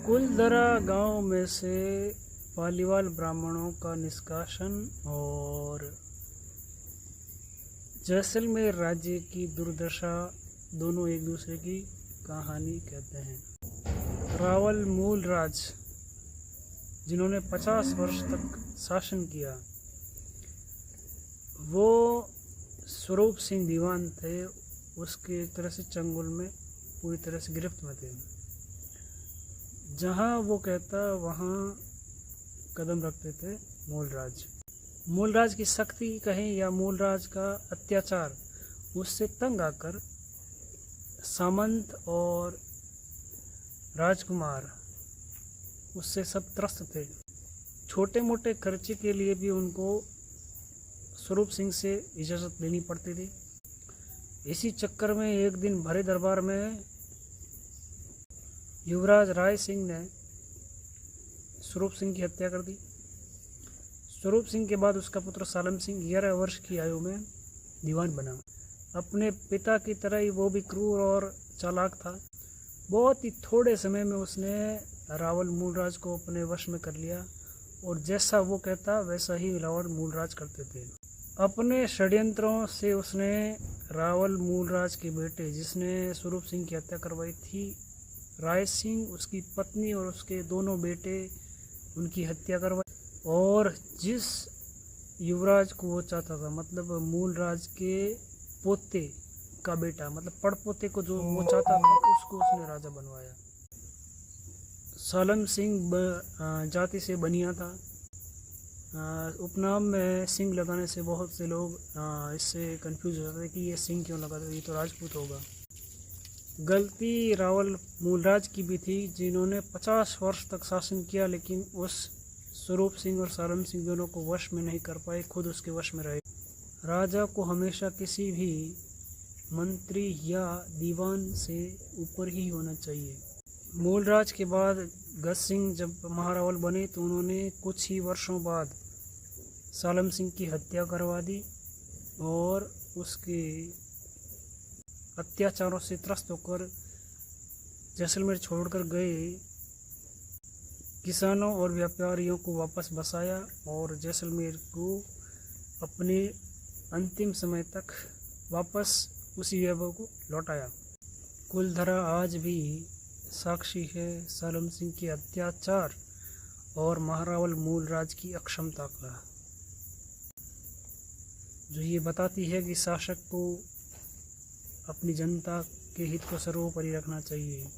कुलधरा गांव में से पालीवाल ब्राह्मणों का निष्कासन और जैसलमेर राज्य की दुर्दशा दोनों एक दूसरे की कहानी कहते हैं। रावल मूल राज जिन्होंने 50 वर्ष तक शासन किया, वो स्वरूप सिंह दीवान थे। उसके एक तरह से चंगुल में पूरी तरह से गिरफ्त में थे। जहाँ वो कहता वहाँ कदम रखते थे मूलराज। मूलराज की शक्ति कहें या मूलराज का अत्याचार, उससे तंग आकर सामंत और राजकुमार उससे सब त्रस्त थे। छोटे मोटे खर्चे के लिए भी उनको स्वरूप सिंह से इजाज़त लेनी पड़ती थी। इसी चक्कर में एक दिन भरे दरबार में युवराज राय सिंह ने स्वरूप सिंह की हत्या कर दी। स्वरूप सिंह के बाद उसका पुत्र सालम सिंह 11 वर्ष की आयु में दीवान बना। अपने पिता की तरह ही वो भी क्रूर और चालाक था। बहुत ही थोड़े समय में उसने रावल मूलराज को अपने वश में कर लिया और जैसा वो कहता वैसा ही रावल मूलराज करते थे। अपने षड्यंत्रों से उसने रावल मूलराज के बेटे, जिसने स्वरूप सिंह की हत्या करवाई थी, राय सिंह, उसकी पत्नी और उसके दोनों बेटे, उनकी हत्या करवाई। और जिस युवराज को वो चाहता था, मतलब मूलराज के पोते का बेटा, मतलब पड़पोते को जो वो चाहता था, उसको उसने राजा बनवाया। सालम सिंह जाति से बनिया था। उपनाम में सिंह लगाने से बहुत से लोग इससे कंफ्यूज हो जाते हैं कि ये सिंह क्यों लगाते हैं, ये तो राजपूत होगा। गलती रावल मूलराज की भी थी, जिन्होंने 50 वर्ष तक शासन किया, लेकिन उस स्वरूप सिंह और सालम सिंह दोनों को वश में नहीं कर पाए, खुद उसके वश में रहे। राजा को हमेशा किसी भी मंत्री या दीवान से ऊपर ही होना चाहिए। मूलराज के बाद गज सिंह जब महारावल बने तो उन्होंने कुछ ही वर्षों बाद सालम सिंह की हत्या करवा दी और उसके अत्याचारों से त्रस्त होकर जैसलमेर छोड़कर गए किसानों और व्यापारियों को वापस बसाया और जैसलमेर को अपने अंतिम समय तक वापस उसी वैभव को लौटाया। कुलधरा आज भी साक्षी है सालम सिंह के अत्याचार और महारावल मूलराज की अक्षमता का, जो ये बताती है कि शासक को अपनी जनता के हित को सर्वोपरि रखना चाहिए।